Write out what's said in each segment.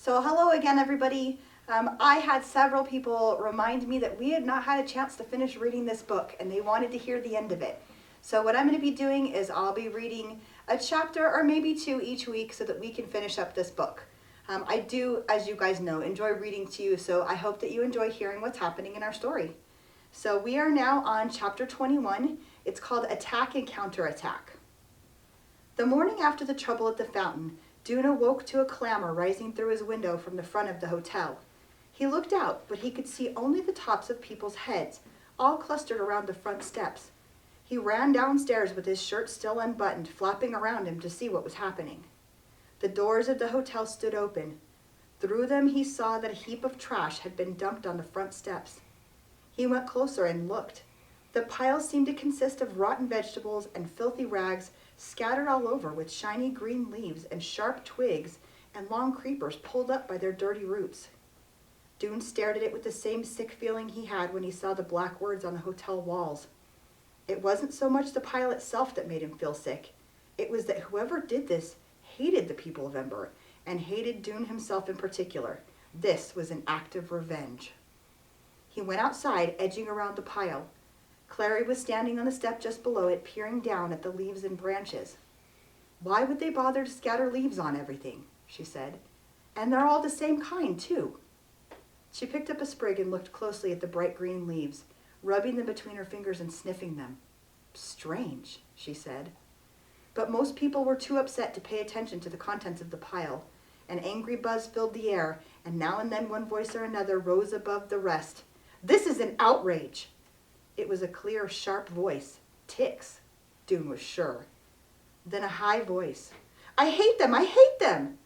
So hello again, everybody. I had several people remind me that we had not had a chance to finish reading this book and they wanted to hear the end of it. So what I'm going to be doing is I'll be reading a chapter or maybe two each week so that we can finish up this book. I do, as you guys know, enjoy reading to you, so I hope that you enjoy hearing what's happening in our story. So we are now on chapter 21. It's called Attack and Counterattack. The morning after the trouble at the fountain, Dune awoke to a clamor rising through his window from the front of the hotel. He looked out, but he could see only the tops of people's heads, all clustered around the front steps. He ran downstairs with his shirt still unbuttoned, flapping around him to see what was happening. The doors of the hotel stood open. Through them he saw that a heap of trash had been dumped on the front steps. He went closer and looked. The pile seemed to consist of rotten vegetables and filthy rags scattered all over, with shiny green leaves and sharp twigs and long creepers pulled up by their dirty roots. Dune stared at it with the same sick feeling he had when he saw the black words on the hotel walls. It wasn't so much the pile itself that made him feel sick. It was that whoever did this hated the people of Ember, and hated Dune himself in particular. This was an act of revenge. He went outside, edging around the pile. Clary was standing on the step just below it, peering down at the leaves and branches. "Why would they bother to scatter leaves on everything?" she said. "And they're all the same kind, too." She picked up a sprig and looked closely at the bright green leaves, rubbing them between her fingers and sniffing them. "Strange," she said. But most people were too upset to pay attention to the contents of the pile. An angry buzz filled the air, and now and then one voice or another rose above the rest. "This is an outrage!" It was a clear, sharp voice. Tick's, Dune was sure. Then a high voice. "I hate them! I hate them!"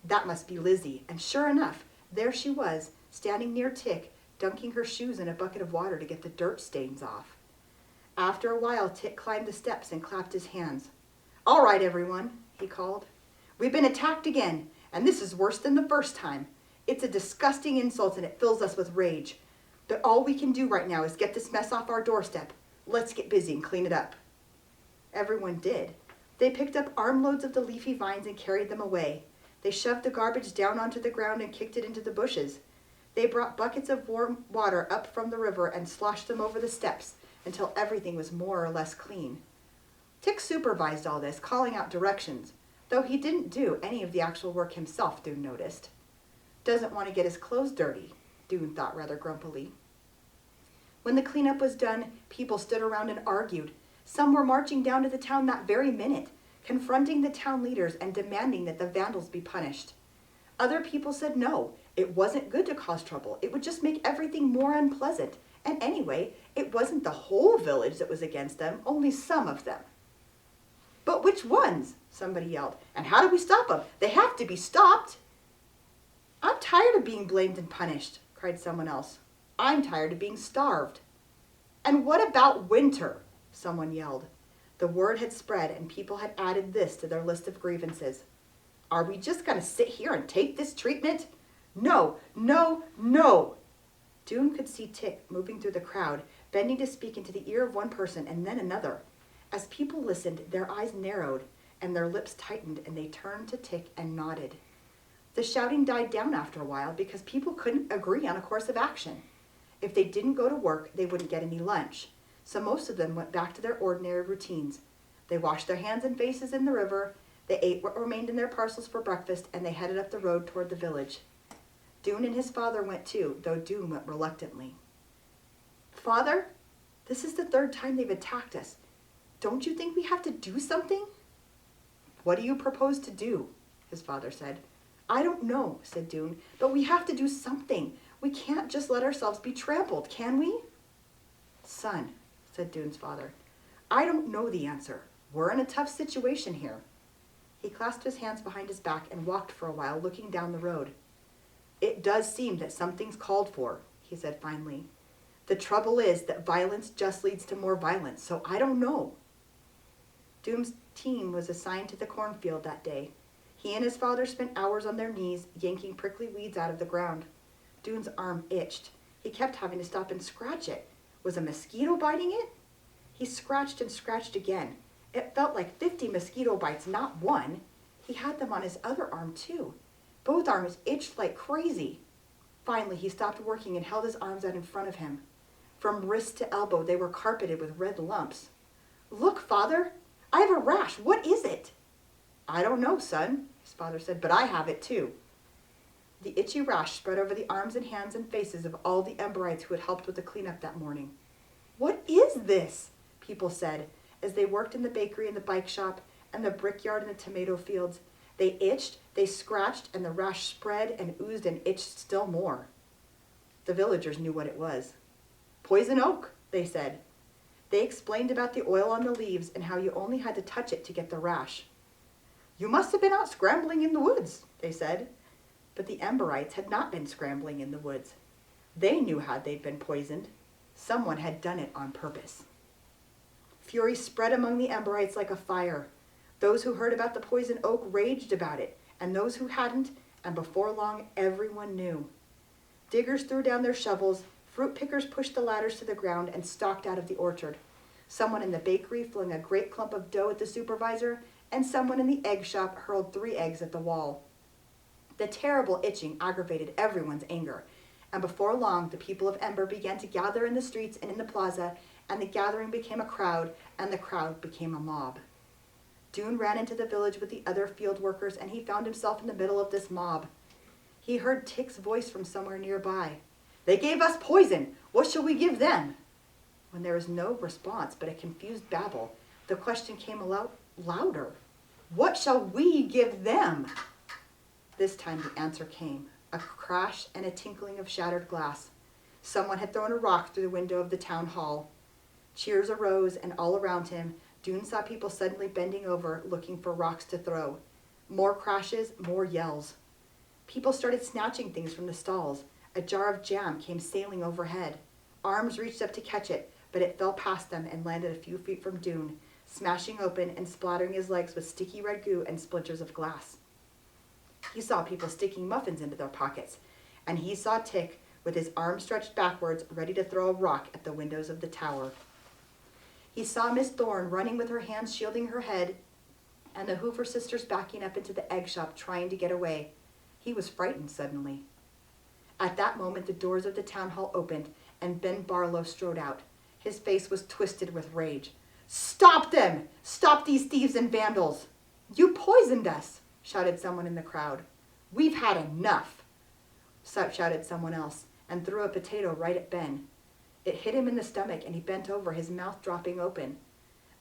That must be Lizzie, and sure enough, there she was, standing near Tick, dunking her shoes in a bucket of water to get the dirt stains off. After a while, Tick climbed the steps and clapped his hands. "All right, everyone," he called. "We've been attacked again, and this is worse than the first time. It's a disgusting insult and it fills us with rage. But all we can do right now is get this mess off our doorstep. Let's get busy and clean it up." Everyone did. They picked up armloads of the leafy vines and carried them away. They shoved the garbage down onto the ground and kicked it into the bushes. They brought buckets of warm water up from the river and sloshed them over the steps until everything was more or less clean. Tick supervised all this, calling out directions, though he didn't do any of the actual work himself, Dune noticed. "Doesn't want to get his clothes dirty," Dune thought rather grumpily. When the cleanup was done, people stood around and argued. Some were marching down to the town that very minute, confronting the town leaders and demanding that the vandals be punished. Other people said no, it wasn't good to cause trouble. It would just make everything more unpleasant. And anyway, it wasn't the whole village that was against them, only some of them. "But which ones?" somebody yelled. "And how do we stop them? They have to be stopped." "I'm tired of being blamed and punished," cried someone else. "I'm tired of being starved." "And what about winter?" someone yelled. The word had spread and people had added this to their list of grievances. "Are we just going to sit here and take this treatment? No, no, no!" Dune could see Tick moving through the crowd, bending to speak into the ear of one person and then another. As people listened, their eyes narrowed and their lips tightened, and they turned to Tick and nodded. The shouting died down after a while because people couldn't agree on a course of action. If they didn't go to work, they wouldn't get any lunch. So most of them went back to their ordinary routines. They washed their hands and faces in the river, they ate what remained in their parcels for breakfast, and they headed up the road toward the village. Dune and his father went too, though Dune went reluctantly. "Father, this is the third time they've attacked us. Don't you think we have to do something?" "What do you propose to do?" his father said. "I don't know," said Dune, "but we have to do something. We can't just let ourselves be trampled, can we?" "Son," said Dune's father, "I don't know the answer. We're in a tough situation here." He clasped his hands behind his back and walked for a while, looking down the road. "It does seem that something's called for," he said finally. "The trouble is that violence just leads to more violence, so I don't know." Dune's team was assigned to the cornfield that day. He and his father spent hours on their knees, yanking prickly weeds out of the ground. Dune's arm itched. He kept having to stop and scratch it. Was a mosquito biting it? He scratched and scratched again. It felt like 50 mosquito bites, not one. He had them on his other arm too. Both arms itched like crazy. Finally, he stopped working and held his arms out in front of him. From wrist to elbow, they were carpeted with red lumps. "Look, Father, I have a rash. What is it?" "I don't know, son," his father said, "but I have it too." The itchy rash spread over the arms and hands and faces of all the Emberites who had helped with the cleanup that morning. "What is this?" people said as they worked in the bakery and the bike shop and the brickyard and the tomato fields. They itched, they scratched, and the rash spread and oozed and itched still more. The villagers knew what it was. "Poison oak," they said. They explained about the oil on the leaves and how you only had to touch it to get the rash. "You must have been out scrambling in the woods," they said. But the Emberites had not been scrambling in the woods. They knew how they'd been poisoned. Someone had done it on purpose. Fury spread among the Emberites like a fire. Those who heard about the poison oak raged about it, and those who hadn't, and before long everyone knew. Diggers threw down their shovels, fruit pickers pushed the ladders to the ground and stalked out of the orchard. Someone in the bakery flung a great clump of dough at the supervisor, and someone in the egg shop hurled 3 eggs at the wall. The terrible itching aggravated everyone's anger, and before long the people of Ember began to gather in the streets and in the plaza, and the gathering became a crowd, and the crowd became a mob. Dune ran into the village with the other field workers, and he found himself in the middle of this mob. He heard Tick's voice from somewhere nearby. "They gave us poison. What shall we give them?" When there was no response but a confused babble, the question came louder. "What shall we give them?" This time the answer came, a crash and a tinkling of shattered glass. Someone had thrown a rock through the window of the town hall. Cheers arose, and all around him, Dune saw people suddenly bending over, looking for rocks to throw. More crashes, more yells. People started snatching things from the stalls. A jar of jam came sailing overhead. Arms reached up to catch it, but it fell past them and landed a few feet from Dune, smashing open and splattering his legs with sticky red goo and splinters of glass. He saw people sticking muffins into their pockets, and he saw Tick with his arms stretched backwards, ready to throw a rock at the windows of the tower. He saw Miss Thorne running with her hands shielding her head, and the Hoover sisters backing up into the egg shop trying to get away. He was frightened suddenly. At that moment, the doors of the town hall opened, and Ben Barlow strode out. His face was twisted with rage. "Stop them! Stop these thieves and vandals!" "You poisoned us!" shouted someone in the crowd. "We've had enough!" shouted someone else, and threw a potato right at Ben. It hit him in the stomach, and he bent over, his mouth dropping open.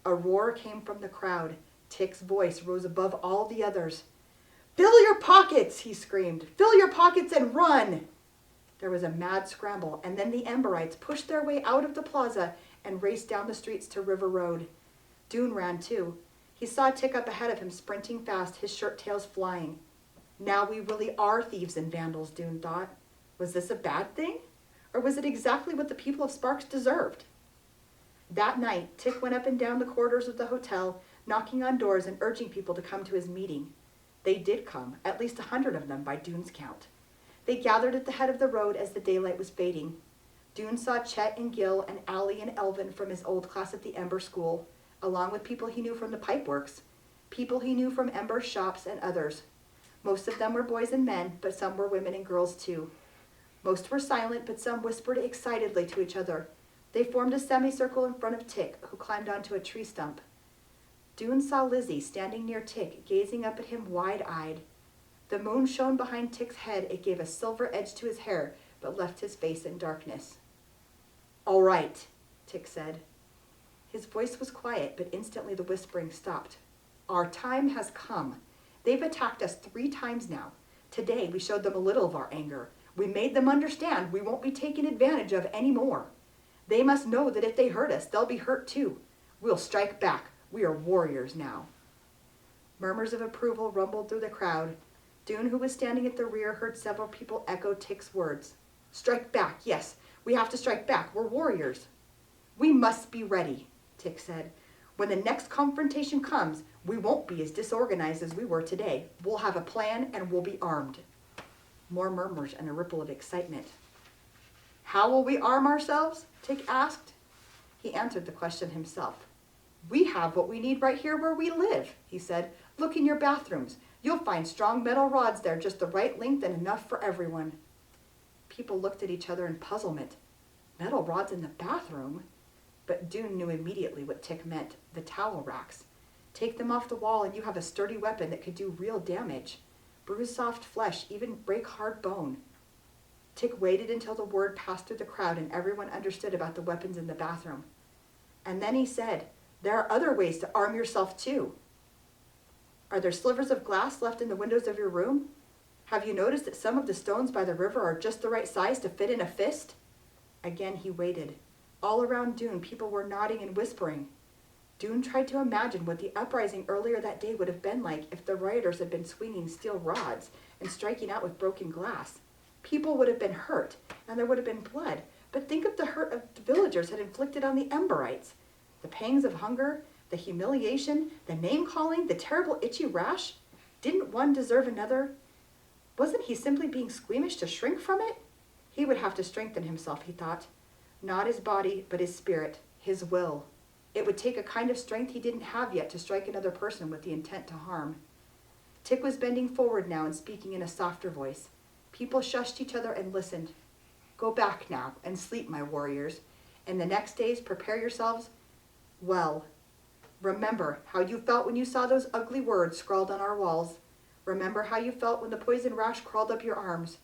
A roar came from the crowd. Tick's voice rose above all the others. "Fill your pockets!" he screamed. "Fill your pockets and run!" There was a mad scramble, and then the Emberites pushed their way out of the plaza and raced down the streets to River Road. Dune ran too. He saw Tick up ahead of him, sprinting fast, his shirt tails flying. Now we really are thieves and vandals, Dune thought. Was this a bad thing? Or was it exactly what the people of Sparks deserved? That night, Tick went up and down the corridors of the hotel, knocking on doors and urging people to come to his meeting. They did come, at least 100 of them by Dune's count. They gathered at the head of the road as the daylight was fading. Dune saw Chet and Gil and Allie and Elvin from his old class at the Ember School, along with people he knew from the pipeworks, people he knew from Ember's shops and others. Most of them were boys and men, but some were women and girls too. Most were silent, but some whispered excitedly to each other. They formed a semicircle in front of Tick, who climbed onto a tree stump. Dune saw Lizzie standing near Tick, gazing up at him wide-eyed. The moon shone behind Tick's head. It gave a silver edge to his hair, but left his face in darkness. "All right," Tick said. His voice was quiet, but instantly the whispering stopped. "Our time has come. They've attacked us 3 times now. Today we showed them a little of our anger. We made them understand we won't be taken advantage of anymore. They must know that if they hurt us, they'll be hurt too. We'll strike back. We are warriors now." Murmurs of approval rumbled through the crowd. Dune, who was standing at the rear, heard several people echo Tick's words. "Strike back, yes, we have to strike back. We're warriors." "We must be ready," Tick said. "When the next confrontation comes, we won't be as disorganized as we were today. We'll have a plan and we'll be armed." More murmurs and a ripple of excitement. "How will we arm ourselves?" Tick asked. He answered the question himself. We have what we need right here where we live, he said. Look in your bathrooms. You'll find strong metal rods there, just the right length and enough for everyone. People looked at each other in puzzlement. Metal rods in the bathroom? But Dune knew immediately what Tick meant, the towel racks. Take them off the wall and you have a sturdy weapon that could do real damage. Bruise soft flesh, even break hard bone. Tick waited until the word passed through the crowd and everyone understood about the weapons in the bathroom. And then he said, there are other ways to arm yourself too. Are there slivers of glass left in the windows of your room? Have you noticed that some of the stones by the river are just the right size to fit in a fist? Again he waited. All around Dune, people were nodding and whispering. Dune tried to imagine what the uprising earlier that day would have been like if the rioters had been swinging steel rods and striking out with broken glass. People would have been hurt, and there would have been blood. But think of the hurt of the villagers had inflicted on the Emberites. The pangs of hunger, the humiliation, the name-calling, the terrible itchy rash. Didn't one deserve another? Wasn't he simply being squeamish to shrink from it? He would have to strengthen himself, he thought. Not his body, but his spirit, his will. It would take a kind of strength he didn't have yet to strike another person with the intent to harm. Tick was bending forward now and speaking in a softer voice. People shushed each other and listened. Go back now and sleep, my warriors. In the next days, prepare yourselves well. Remember how you felt when you saw those ugly words scrawled on our walls. Remember how you felt when the poison rash crawled up your arms.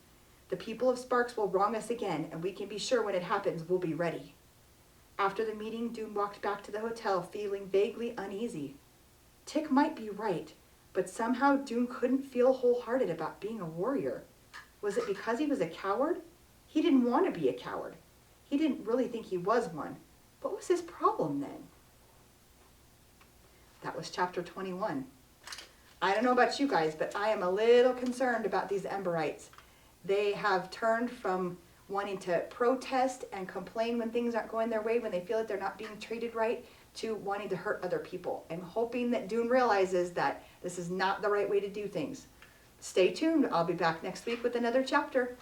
The people of Sparks will wrong us again, and we can be sure when it happens we'll be ready. After the meeting, Dune walked back to the hotel feeling vaguely uneasy. Tick might be right, but somehow Dune couldn't feel wholehearted about being a warrior. Was it because he was a coward? He didn't want to be a coward. He didn't really think he was one. What was his problem then? That was chapter 21. I don't know about you guys, but I am a little concerned about these Emberites. They have turned from wanting to protest and complain when things aren't going their way, when they feel that they're not being treated right, to wanting to hurt other people. I'm hoping that Dune realizes that this is not the right way to do things. Stay tuned. I'll be back next week with another chapter.